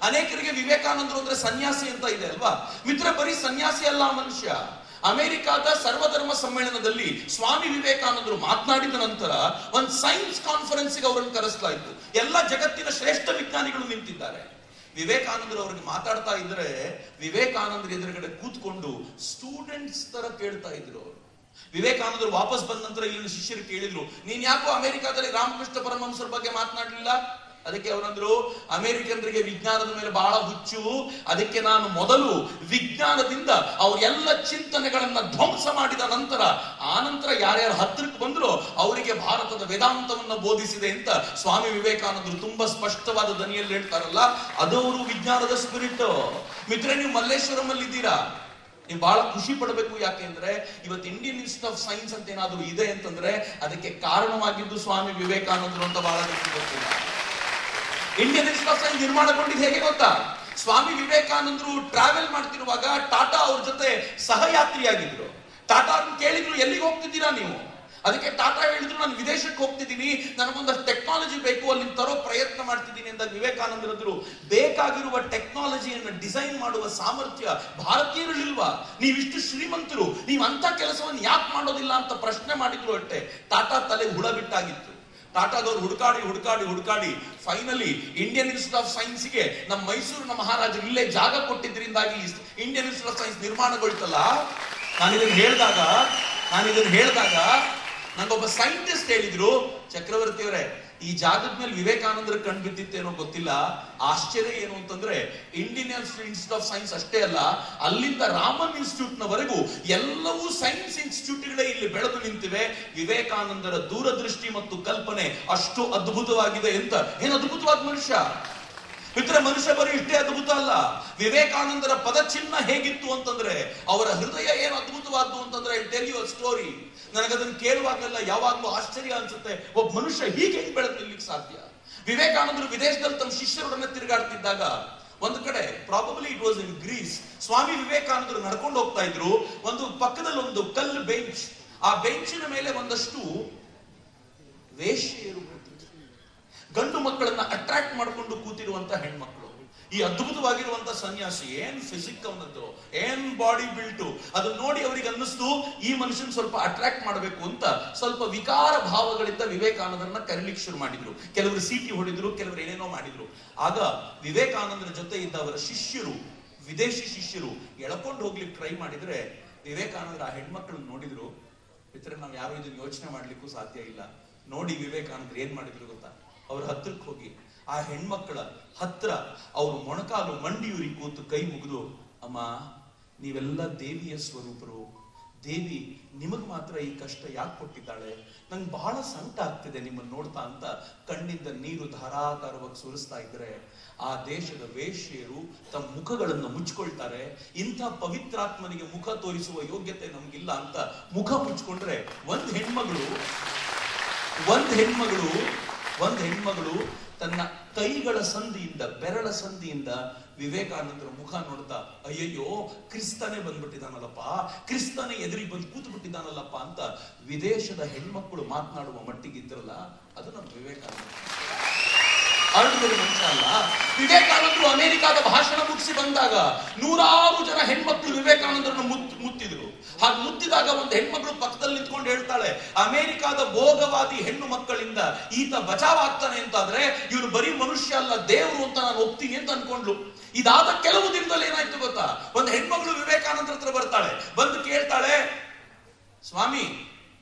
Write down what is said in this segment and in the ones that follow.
ಅನೇಕರಿಗೆ ವಿವೇಕಾನಂದರು ಅಂದ್ರೆ ಸನ್ಯಾಸಿ ಅಂತ ಇದೆ ಅಲ್ವಾ ಮಿತ್ರ. ಬರೀ ಸನ್ಯಾಸಿ ಅಲ್ಲ ಮನುಷ್ಯ. ಅಮೆರಿಕಾದ ಸರ್ವಧರ್ಮ ಸಮ್ಮೇಳನದಲ್ಲಿ ಸ್ವಾಮಿ ವಿವೇಕಾನಂದರು ಮಾತನಾಡಿದ ನಂತರ ಒಂದು ಸೈನ್ಸ್ ಕಾನ್ಫರೆನ್ಸ್ಗೆ ಅವರನ್ನು ಕರೆಸಲಾಯಿತು. ಎಲ್ಲ ಜಗತ್ತಿನ ಶ್ರೇಷ್ಠ ವಿಜ್ಞಾನಿಗಳು ನಿಂತಿದ್ದಾರೆ. ವಿವೇಕಾನಂದರು ಅವ್ರಿಗೆ ಮಾತಾಡ್ತಾ ಇದ್ರೆ ವಿವೇಕಾನಂದರ ಎದುರುಗಡೆ ಕೂತ್ಕೊಂಡು ಸ್ಟೂಡೆಂಟ್ಸ್ ತರ ಕೇಳ್ತಾ ಇದ್ರು ಅವರು. ವಿವೇಕಾನಂದರು ವಾಪಸ್ ಬಂದ ನಂತರ ಇಲ್ಲಿನ ಶಿಷ್ಯರು ಕೇಳಿದ್ರು, ನೀನ್ ಯಾಕೋ ಅಮೆರಿಕಾದಲ್ಲಿ ರಾಮಕೃಷ್ಣ ಪರಮಹಂಸರ ಬಗ್ಗೆ ಮಾತನಾಡಲಿಲ್ಲ? ಅದಕ್ಕೆ ಅವರಂದ್ರು, ಅಮೆರಿಕನರಿಗೆ ವಿಜ್ಞಾನದ ಮೇಲೆ ಬಹಳ ಹುಚ್ಚು, ಅದಕ್ಕೆ ನಾನು ಮೊದಲು ವಿಜ್ಞಾನದಿಂದ ಅವ್ರ ಎಲ್ಲ ಚಿಂತನೆಗಳನ್ನ ಧ್ವಂಸ ಮಾಡಿದ ನಂತರ ಆನಂತರ ಯಾರ್ಯಾರು ಹತ್ತಿರಕ್ಕೆ ಬಂದ್ರು ಅವರಿಗೆ ಭಾರತದ ವೇದಾಂತವನ್ನ ಬೋಧಿಸಿದೆ ಅಂತ ಸ್ವಾಮಿ ವಿವೇಕಾನಂದರು ತುಂಬಾ ಸ್ಪಷ್ಟವಾದ ದನಿಯಲ್ಲಿ ಹೇಳ್ತಾರಲ್ಲ, ಅದು ಅವರು ವಿಜ್ಞಾನದ ಸ್ಪಿರಿಟ್. ಮಿತ್ರ, ನೀವು ಮಲ್ಲೇಶ್ವರಂ ಅಲ್ಲಿ ಇದ್ದೀರಾ, ನೀವು ಬಹಳ ಖುಷಿ ಪಡಬೇಕು. ಯಾಕೆಂದ್ರೆ ಇವತ್ತು ಇಂಡಿಯನ್ ಇನ್ಸ್ಟಿಟ್ಯೂಟ್ ಆಫ್ ಸೈನ್ಸ್ ಅಂತ ಏನಾದ್ರು ಇದೆ ಅಂತಂದ್ರೆ ಅದಕ್ಕೆ ಕಾರಣವಾಗಿದ್ದು ಸ್ವಾಮಿ ವಿವೇಕಾನಂದರು ಅಂತ ಬಹಳ ಗೊತ್ತಿಲ್ಲ. ಇಂಡಿಯನ್ ಇನ್ಸ್ಟಿಟ್ಯೂಟ್ ಆಫ್ ಸೈನ್ಸ್ ನಿರ್ಮಾಣಗೊಂಡಿದ್ದು ಹೇಗೆ ಗೊತ್ತಾ? ಸ್ವಾಮಿ ವಿವೇಕಾನಂದರು ಟ್ರಾವೆಲ್ ಮಾಡ್ತಿರುವಾಗ ಟಾಟಾ ಅವ್ರ ಜೊತೆ ಸಹಯಾತ್ರಿಯಾಗಿದ್ರು. ಟಾಟಾ ಅವ್ರನ್ನ ಕೇಳಿದ್ರು, ಎಲ್ಲಿಗೆ ಹೋಗ್ತಿದ್ದೀರಾ ನೀವು? ಅದಕ್ಕೆ ಟಾಟಾ ಹೇಳಿದ್ರು, ನಾನು ವಿದೇಶಕ್ಕೆ ಹೋಗ್ತಿದ್ದೀನಿ, ನನಗೊಂದಷ್ಟು ಟೆಕ್ನಾಲಜಿ ಬೇಕು, ಅಲ್ಲಿ ತರೋ ಪ್ರಯತ್ನ ಮಾಡ್ತಿದ್ದೀನಿ ಅಂತ. ವಿವೇಕಾನಂದರು ಬೇಕಾಗಿರುವ ಟೆಕ್ನಾಲಜಿಯನ್ನು ಡಿಸೈನ್ ಮಾಡುವ ಸಾಮರ್ಥ್ಯ ಭಾರತೀಯರಲ್ಲಿಲ್ವಾ? ನೀವಿಷ್ಟು ಶ್ರೀಮಂತರು, ನೀವು ಅಂತ ಕೆಲಸವನ್ನು ಯಾಕೆ ಮಾಡೋದಿಲ್ಲ ಅಂತ ಪ್ರಶ್ನೆ ಮಾಡಿದ್ರು ಅಷ್ಟೇ. ಟಾಟಾ ತಲೆ ಹುಳ ಬಿಟ್ಟಾಗಿತ್ತು. ಟಾಟಾದವ್ರು ಹುಡುಕಾಡಿ ಫೈನಲಿ ಇಂಡಿಯನ್ ಇನ್ಸ್ಟಿಟ್ಯೂಟ್ ಆಫ್ ಸೈನ್ಸ್ಗೆ ನಮ್ಮ ಮೈಸೂರಿನ ಮಹಾರಾಜರು ಇಲ್ಲೇ ಜಾಗ ಕೊಟ್ಟಿದ್ರಿಂದಾಗಿ ಇಂಡಿಯನ್ ಇನ್ಸ್ಟಿಟ್ಯೂಟ್ ಆಫ್ ಸೈನ್ಸ್ ನಿರ್ಮಾಣಗೊಳ್ತಲ್ಲ. ನಾನಿದನ್ನು ಹೇಳಿದಾಗ ನಂಗೊಬ್ಬ ಸೈಂಟಿಸ್ಟ್ ಹೇಳಿದ್ರು, ಚಕ್ರವರ್ತಿ ಅವರೇ, ಈ ಜಾಗದ ಮೇಲೆ ವಿವೇಕಾನಂದರ ಕಣ್ ಬಿದ್ದಿತ್ತೇನೋ ಗೊತ್ತಿಲ್ಲ, ಆಶ್ಚರ್ಯ ಏನು ಅಂತಂದ್ರೆ ಇಂಡಿಯನ್ ಇನ್ಸ್ಟಿಟ್ಯೂಟ್ ಆಫ್ ಸೈನ್ಸ್ ಅಷ್ಟೇ ಅಲ್ಲ, ಅಲ್ಲಿಂದ ರಾಮನ್ ಇನ್ಸ್ಟಿಟ್ಯೂಟ್ ನವರೆಗೂ ಎಲ್ಲವೂ ಸೈನ್ಸ್ ಇನ್ಸ್ಟಿಟ್ಯೂಟ್ಗಳೇ ಇಲ್ಲಿ ಬೆಳೆದು ನಿಂತಿವೆ. ವಿವೇಕಾನಂದರ ದೂರದೃಷ್ಟಿ ಮತ್ತು ಕಲ್ಪನೆ ಅಷ್ಟು ಅದ್ಭುತವಾಗಿದೆ ಅಂತ. ಏನು ಅದ್ಭುತವಾದ ಮನುಷ್ಯ ಮಿತ್ರ. ಮನುಷ್ಯ ಬರೀ ಇಷ್ಟೇ ಅದ್ಭುತ ಅಲ್ಲ, ವಿವೇಕಾನಂದರ ಪದಚಿಹ್ನ ಹೇಗಿತ್ತು ಅಂತಂದ್ರೆ, ಅವರ ಹೃದಯ ಏನು ಅದ್ಭುತವಾದ್ದು ಅಂತಂದ್ರೆ, I tell you a story. ನನಗದನ್ನು ಕೇಳುವಾಗಲೆಲ್ಲ ಯಾವಾಗ್ಲೂ ಆಶ್ಚರ್ಯ ಅನ್ಸುತ್ತೆ, ಒಬ್ಬ ಮನುಷ್ಯ ಹೀಗೆ ಬೆಳೆದು ನಿಲ್ಲಿಕ್ಕೆ ಸಾಧ್ಯ? ವಿವೇಕಾನಂದರು ವಿದೇಶದಲ್ಲಿ ತಮ್ಮ ಶಿಷ್ಯರೊಡನೆ ತಿರುಗಾಡ್ತಿದ್ದಾಗ ಒಂದು ಕಡೆ, probably it was in Greece, Swami ವಿವೇಕಾನಂದರು ನಡ್ಕೊಂಡು ಹೋಗ್ತಾ ಇದ್ರು. ಒಂದು ಪಕ್ಕದಲ್ಲಿ ಒಂದು ಕಲ್ಲು ಬೆಂಚ್, ಆ ಬೆಂಚಿನ ಮೇಲೆ ಒಂದಷ್ಟು ವೇಶ್ಯೆಯರು ಗಂಡು ಮಕ್ಕಳನ್ನ ಅಟ್ರಾಕ್ಟ್ ಮಾಡಿಕೊಂಡು ಕೂತಿರುವಂತ ಹೆಣ್ಮಕ್ಳು. ಈ ಅದ್ಭುತವಾಗಿರುವಂತ ಸನ್ಯಾಸಿ, ಏನ್ ಫಿಸಿಕ್ ಅವನದ್ದು, ಏನ್ ಬಾಡಿ ಬಿಲ್ಟು, ಅದನ್ನ ನೋಡಿ ಅವರಿಗೆ ಅನ್ನಿಸ್ತು ಈ ಮನುಷ್ಯನ್ ಸ್ವಲ್ಪ ಅಟ್ರಾಕ್ಟ್ ಮಾಡಬೇಕು ಅಂತ ಸ್ವಲ್ಪ ವಿಕಾರ ಭಾವಗಳಿಂದ ವಿವೇಕಾನಂದರನ್ನ ಕರೀಲಿಕ್ಕೆ ಶುರು ಮಾಡಿದ್ರು. ಕೆಲವರು ಸೀಟಿ ಹೊಡೆದ್ರು, ಕೆಲವರು ಏನೇನೋ ಮಾಡಿದ್ರು. ಆಗ ವಿವೇಕಾನಂದರ ಜೊತೆ ಇದ್ದ ಅವರ ಶಿಷ್ಯರು, ವಿದೇಶಿ ಶಿಷ್ಯರು ಎಳ್ಕೊಂಡು ಹೋಗ್ಲಿಕ್ಕೆ ಟ್ರೈ ಮಾಡಿದ್ರೆ ವಿವೇಕಾನಂದರ ಆ ಹೆಣ್ಮಕ್ಳನ್ನ ನೋಡಿದ್ರು. ಮಿತ್ರ, ನಾವು ಯಾರು ಇದನ್ನ ಯೋಚನೆ ಮಾಡ್ಲಿಕ್ಕೂ ಸಾಧ್ಯ ಇಲ್ಲ. ನೋಡಿ ವಿವೇಕಾನಂದರು ಏನ್ ಮಾಡಿದ್ರು ಗೊತ್ತಾ? ಅವ್ರ ಹತ್ರಕ್ಕೆ ಹೋಗಿ ಆ ಹೆಣ್ಮಕ್ಕಳ ಹತ್ರ ಅವರು ಮೊಣಕಾಲು ಮಂಡಿಯೂರಿ ಕೂತು ಕೈ ಮುಗಿದು, ಅಮ್ಮ, ನೀವೆಲ್ಲ ದೇವಿಯ ಸ್ವರೂಪರು, ದೇವಿ ನಿಮಗ್ ಮಾತ್ರ ಈ ಕಷ್ಟ ಯಾಕೆ ಕೊಟ್ಟಿದ್ದಾಳೆ? ನಂಗೆ ಬಹಳ ಸಂಕಟ ಆಗ್ತಿದೆ ನಿಮ್ಮನ್ನು ನೋಡ್ತಾ ಅಂತ ಕಣ್ಣಿಂದ ನೀರು ಧಾರಾಕಾರವಾಗಿ ಸುರಿಸ್ತಾ ಇದ್ರೆ ಆ ದೇಶದ ವೇಶ್ಯೆಯರು ತಮ್ಮ ಮುಖಗಳನ್ನು ಮುಚ್ಕೊಳ್ತಾರೆ. ಇಂಥ ಪವಿತ್ರಾತ್ಮನಿಗೆ ಮುಖ ತೋರಿಸುವ ಯೋಗ್ಯತೆ ನಮ್ಗಿಲ್ಲ ಅಂತ ಮುಖ ಮುಚ್ಕೊಂಡ್ರೆ ಒಂದ್ ಹೆಣ್ಮಗಳು ತನ್ನ ಕೈಗಳ ಸಂಧಿಯಿಂದ, ಬೆರಳ ಸಂಧಿಯಿಂದ ವಿವೇಕಾನಂದರ ಮುಖ ನೋಡ್ತಾ, ಅಯ್ಯಯ್ಯೋ, ಕ್ರಿಸ್ತನೇ ಬಂದ್ಬಿಟ್ಟಿದ್ದಾನಲ್ಲಪ್ಪ, ಕ್ರಿಸ್ತನೇ ಎದುರಿಗೆ ಬಂದು ಕೂತು ಬಿಟ್ಟಿದ್ದಾನಲ್ಲಪ್ಪ ಅಂತ ವಿದೇಶದ ಹೆಣ್ಮಕ್ಕಳು ಮಾತನಾಡುವ ಮಟ್ಟಿಗಿದ್ರಲ್ಲ, ಅದು ನಮ್ಮ ವಿವೇಕಾನಂದ. ಅರ್ಧದಲ್ಲಿ ಮನುಷ್ಯ ಅಲ್ಲ. ವಿವೇಕಾನಂದರು ಅಮೆರಿಕಾದ ಭಾಷಣ ಮುಗಿಸಿ ಬಂದಾಗ ನೂರಾರು ಜನ ಹೆಣ್ಮಕ್ಳು ವಿವೇಕಾನಂದರನ್ನು ಮುತ್ತಿದ್ರು. ಹಾಗೆ ಮುತ್ತಿದಾಗ ಒಂದು ಹೆಣ್ಮಗಳು ಪಕ್ಕದಲ್ಲಿ ನಿಂತ್ಕೊಂಡು ಹೇಳ್ತಾಳೆ, ಅಮೆರಿಕಾದ ಭೋಗವಾದಿ ಹೆಣ್ಣು ಮಕ್ಕಳಿಂದ ಈತ ಬಚಾವ್ ಆಗ್ತಾನೆ ಅಂತಾದ್ರೆ ಇವನು ಬರೀ ಮನುಷ್ಯ ಅಲ್ಲ, ದೇವರು ಅಂತ ನಾನು ಒಪ್ತೀನಿ ಅಂತ ಅನ್ಕೊಂಡ್ಲು. ಇದಾದ ಕೆಲವು ದಿನದಲ್ಲಿ ಏನಾಯ್ತು ಗೊತ್ತಾ? ಒಂದು ಹೆಣ್ಮಗಳು ವಿವೇಕಾನಂದರ ಹತ್ರ ಬರ್ತಾಳೆ, ಬಂದು ಕೇಳ್ತಾಳೆ, Swami,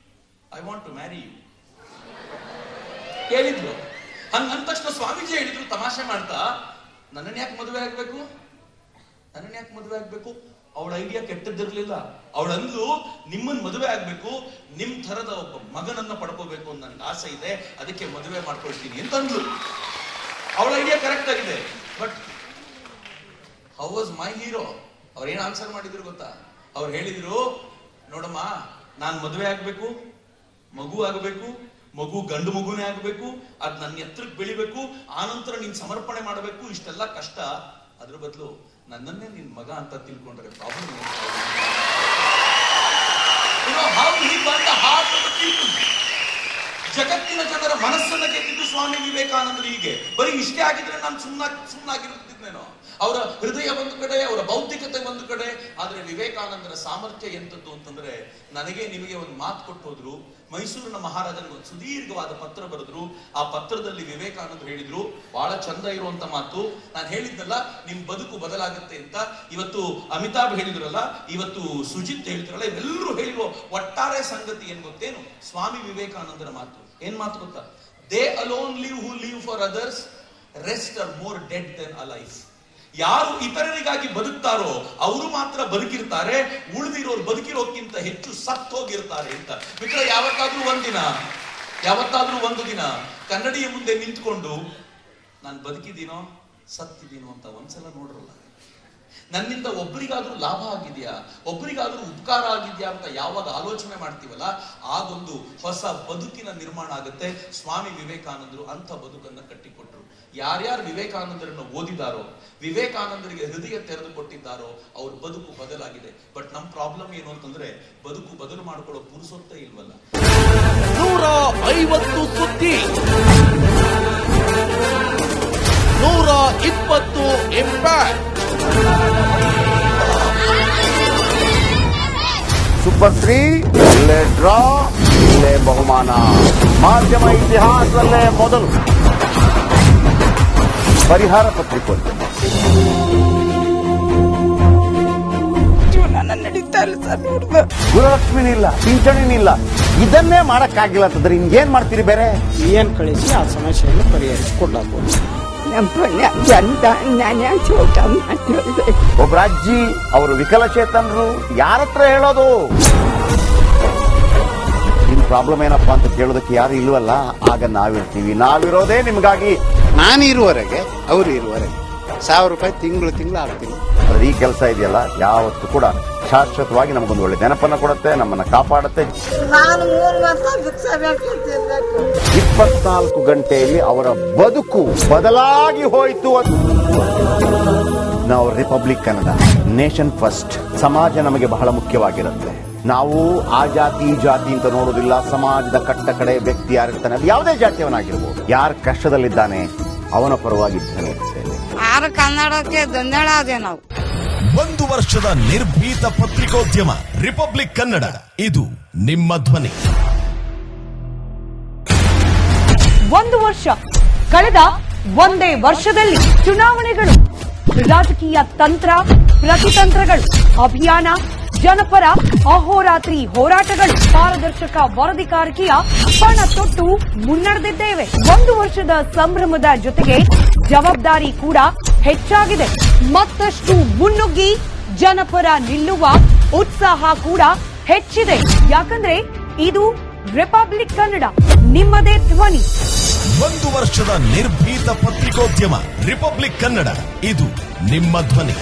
I want to marry you. ಕೇಳಿದ್ರು. ಹಂಗಂದ ತಕ್ಷಣ ಸ್ವಾಮೀಜಿ ಹೇಳಿದ್ರು ತಮಾಷೆ ಮಾಡ್ತಾ, ನನ್ನನ್ನು ಯಾಕೆ ಮದುವೆ ಆಗ್ಬೇಕು? ಅವಳ ಐಡಿಯಾ ಕೆಟ್ಟದ್ದಿರ್ಲಿಲ್ಲ. ಅವಳಂದ್ಲು, ನಿಮ್ಮನ್ನ ಮದುವೆ ಆಗ್ಬೇಕು, ನಿಮ್ ಥರದ ಒಬ್ಬ ಮಗನನ್ನ ಪಡ್ಕೋಬೇಕು ಅಂತ ನನ್ಗೆ ಆಸೆ ಇದೆ, ಅದಕ್ಕೆ ಮದುವೆ ಮಾಡ್ಕೊಳ್ತೀನಿ ಅಂತ ಅಂದ್ಲು. ಅವಳ ಐಡಿಯಾ ಕರೆಕ್ಟ್ ಆಗಿದೆ. But how was my hero? ಅವ್ರು ಏನ್ ಆನ್ಸರ್ ಮಾಡಿದ್ರು ಗೊತ್ತಾ? ಅವ್ರು ಹೇಳಿದ್ರು, ನೋಡಮ್ಮ, ನಾನ್ ಮದುವೆ ಆಗ್ಬೇಕು, ಮಗು ಆಗಬೇಕು, ಮಗು ಗಂಡು ಮಗುನೇ ಆಗ್ಬೇಕು, ಅದ್ ನನ್ನ ಎತ್ತರಕ್ಕೆ ಬೆಳಿಬೇಕು, ಆನಂತರ ನೀನ್ ಸಮರ್ಪಣೆ ಮಾಡಬೇಕು, ಇಷ್ಟೆಲ್ಲ ಕಷ್ಟ. ಅದ್ರ ಬದಲು ನನ್ನನ್ನೇ ನಿನ್ ಮಗ ಅಂತ ತಿಳ್ಕೊಂಡ್ರೆ ಪ್ರಾಬ್ಲಮ್. ಜಗತ್ತಿನ ಜನರ ಮನಸ್ಸನ್ನ ಗೆದ್ದಿದ್ದು ಸ್ವಾಮಿ ವಿವೇಕಾನಂದರು. ಹೀಗೆ ಬರೀ ಇಷ್ಟೇ ಆಗಿದ್ರೆ ನಾನು ಸುಮ್ಮನಾಗಿರುತ್ತಿದ್ದೆ ಆಗ್ತಿದ್ನೇನೋ. ಅವರ ಹೃದಯ ಒಂದು ಕಡೆ, ಅವರ ಬೌದ್ಧಿಕತೆ ಒಂದು ಕಡೆ. ಆದ್ರೆ ವಿವೇಕಾನಂದರ ಸಾಮರ್ಥ್ಯ ಎಂತದ್ದು ಅಂತಂದ್ರೆ, ನನಗೆ ನಿಮಗೆ ಒಂದು ಮಾತು ಕೊಟ್ಟು ಹೋದ್ರು. ಮೈಸೂರಿನ ಮಹಾರಾಜನಿಗೆ ಒಂದು ಸುದೀರ್ಘವಾದ ಪತ್ರ ಬರೆದ್ರು. ಆ ಪತ್ರದಲ್ಲಿ ವಿವೇಕಾನಂದರು ಹೇಳಿದ್ರು, ಬಹಳ ಚಂದ ಇರುವಂತ ಮಾತು. ನಾನು ಹೇಳಿದ್ನಲ್ಲ, ನಿಮ್ ಬದುಕು ಬದಲಾಗುತ್ತೆ ಅಂತ. ಇವತ್ತು ಅಮಿತಾಬ್ ಹೇಳಿದ್ರಲ್ಲ, ಇವತ್ತು ಸುಜಿತ್ ಹೇಳಿದ್ರಲ್ಲ, ಇವೆಲ್ಲರೂ ಹೇಳಿರೋ ಒಟ್ಟಾರೆ ಸಂಗತಿ ಏನ್ ಗೊತ್ತೇನು? ಸ್ವಾಮಿ ವಿವೇಕಾನಂದರ ಮಾತು. ಏನ್ ಮಾತು ಗೊತ್ತಾ? They alone live who live for others, rest are more dead than alive. ಯಾರು ಇತರರಿಗಾಗಿ ಬದುಕ್ತಾರೋ ಅವರು ಮಾತ್ರ ಬದುಕಿರ್ತಾರೆ, ಉಳಿದಿರೋರು ಬದುಕಿರೋಕ್ಕಿಂತ ಹೆಚ್ಚು ಸತ್ತೋಗಿರ್ತಾರೆ ಅಂತ. ಮಿತ್ರ, ಯಾವತ್ತಾದ್ರೂ ಒಂದು ದಿನ ಕನ್ನಡಿಯ ಮುಂದೆ ನಿಂತ್ಕೊಂಡು ನಾನು ಬದುಕಿದ್ದೀನೋ ಸತ್ತಿದ್ದೀನೋ ಅಂತ ಒಂದ್ಸಲ ನೋಡ್ರಲ್ಲ. ನನ್ನಿಂದ ಒಬ್ಬರಿಗಾದ್ರೂ ಲಾಭ ಆಗಿದ್ಯಾ, ಒಬ್ಬರಿಗಾದ್ರೂ ಉಪಕಾರ ಆಗಿದ್ಯಾ ಅಂತ ಯಾವಾಗ ಆಲೋಚನೆ ಮಾಡ್ತೀವಲ್ಲ, ಆಗೊಂದು ಹೊಸ ಬದುಕಿನ ನಿರ್ಮಾಣ ಆಗುತ್ತೆ. ಸ್ವಾಮಿ ವಿವೇಕಾನಂದರು ಅಂಥ ಬದುಕನ್ನ ಕಟ್ಟಿಕೊಟ್ರು. ಯಾರ್ಯಾರು ವಿವೇಕಾನಂದರನ್ನು ಓದಿದಾರೋ, ವಿವೇಕಾನಂದರಿಗೆ ಹೃದಯ ತೆರೆದು ಕೊಟ್ಟಿದ್ದಾರೋ, ಅವ್ರ ಬದುಕು ಬದಲಾಗಿದೆ. ಬಟ್ ನಮ್ ಪ್ರಾಬ್ಲಮ್ ಏನು ಅಂತಂದ್ರೆ, ಬದುಕು ಬದಲು ಮಾಡ್ಕೊಳ್ಳೋ ಪುರುಸೊತ್ತೇ ಇಲ್ವಲ್ಲ. 150 ಸುದ್ದಿ, 120 ಇಂಪ್ಯಾಕ್ಟ್. ಸೂಪರ್ 3 ಇಲ್ಲೇ ಡ್ರಾ, ಇಲ್ಲೇ ಬಹುಮಾನ. ಮಾಧ್ಯಮ ಇತಿಹಾಸದಲ್ಲೇ ಮೊದಲು ಪರಿಹಾರ ಪತ್ರಿಕೋದ್ಯಮ. ನಡೀತಾ ಇಲ್ಲ ಸರ್. ಗುರುಲಕ್ಷ್ಮಿನಿಲ್ಲ, ಪಿಂಚಣಿನಿಲ್ಲ, ಇದನ್ನೇ ಮಾಡಕ್ಕಾಗಿಲ್ಲ ಅಂತಂದ್ರೆ ಇನ್ನೇನ್ ಮಾಡ್ತೀರಿ ಬೇರೆ? ಏನ್ ಕಳಿಸಿ ಆ ಸಮಸ್ಯೆಯನ್ನು ಪರಿಹರಿಸಿಕೊಡ್ಲಾಗ್ಬೋದು. ಒಬ್ಬ ಅಜ್ಜಿ, ಅವರು ವಿಕಲಚೇತನರು, ಯಾರ ಹತ್ರ ಹೇಳೋದು? ನಿಮ್ ಪ್ರಾಬ್ಲಮ್ ಏನಪ್ಪಾ ಅಂತ ಕೇಳೋದಕ್ಕೆ ಯಾರು ಇಲ್ವಲ್ಲ. ಆಗ ನಾವಿರ್ತೀವಿ. ನಾವಿರೋದೇ ನಿಮ್ಗಾಗಿ. ನಾನು ಇರುವವರೆಗೆ, ಅವರು ಇರುವವರೆಗೆ 1000 ರೂಪಾಯಿ ತಿಂಗಳು ಆಗ್ತೀನಿ. ಆದ್ರೆ ಈ ಕೆಲಸ ಇದೆಯಲ್ಲ, ಯಾವತ್ತೂ ಕೂಡ ಶಾಶ್ವತವಾಗಿ ನಮಗೊಂದು ಒಳ್ಳೆ ನೆನಪನ್ನ ಕೊಡುತ್ತೆ, ನಮ್ಮನ್ನ ಕಾಪಾಡುತ್ತೆ. 24 ಗಂಟೆಯಲ್ಲಿ ಅವರ ಬದುಕು ಬದಲಾಗಿ ಹೋಯಿತು. ನಾವು ರಿಪಬ್ಲಿಕ್ ಕನ್ನಡ, ನೇಷನ್ ಫಸ್ಟ್. ಸಮಾಜ ನಮಗೆ ಬಹಳ ಮುಖ್ಯವಾಗಿರುತ್ತೆ. ನಾವು ಆ ಜಾತಿ ಈ ಜಾತಿ ಅಂತ ನೋಡೋದಿಲ್ಲ. ಸಮಾಜದ ಕಟ್ಟ ಕಡೆ ವ್ಯಕ್ತಿ ಯಾರಿರ್ತಾನೆ, ಅದು ಯಾವುದೇ ಜಾತಿಯವನಾಗಿರ್ಬೋದು, ಯಾರು ಕಷ್ಟದಲ್ಲಿದ್ದಾನೆ ಅವನ ಪರವಾಗಿದ್ದಾನೆ. ಆರು ಕನ್ನಡಕ್ಕೆ ಧನ್ಯವಾದ. ನಾವು 1 ವರ್ಷದ ನಿರ್ಭೀತ ಪತ್ರಿಕೋದ್ಯಮ ರಿಪಬ್ಲಿಕ್ ಕನ್ನಡ. ಇದು ನಿಮ್ಮ ಧ್ವನಿ. 1 ವರ್ಷ ಕಳೆದ ಒಂದೇ ವರ್ಷದಲ್ಲಿ ಚುನಾವಣೆಗಳು, ರಾಜಕೀಯ ತಂತ್ರ ಪ್ರತಿತಂತ್ರಗಳು, ಅಭಿಯಾನ, ಜನಪರ ಅಹೋರಾತ್ರಿ ಹೋರಾಟಗಳು, ಪಾರದರ್ಶಕ ವರದಿಗಾರಿಕೆಯ ಪಣ ತೊಟ್ಟು ಮುನ್ನಡೆದಿದ್ದೇವೆ. 1 ವರ್ಷದ ಸಂಭ್ರಮದ ಜೊತೆಗೆ ಜವಾಬ್ದಾರಿ ಕೂಡ ಹೆಚ್ಚಾಗಿದೆ. ಮತ್ತಷ್ಟು ಮುನ್ನುಗ್ಗಿ ಜನಪರ ನಿಲ್ಲುವ ಉತ್ಸಾಹ ಕೂಡ ಹೆಚ್ಚಿದೆ. ಯಾಕಂದ್ರೆ ಇದು ರಿಪಬ್ಲಿಕ್ ಕನ್ನಡ, ನಿಮ್ಮದೇ ಧ್ವನಿ. 1 ವರ್ಷದ ನಿರ್ಭೀತ ಪತ್ರಿಕೋದ್ಯಮ ರಿಪಬ್ಲಿಕ್ ಕನ್ನಡ. ಇದು ನಿಮ್ಮ ಧ್ವನಿ.